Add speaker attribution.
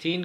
Speaker 1: 3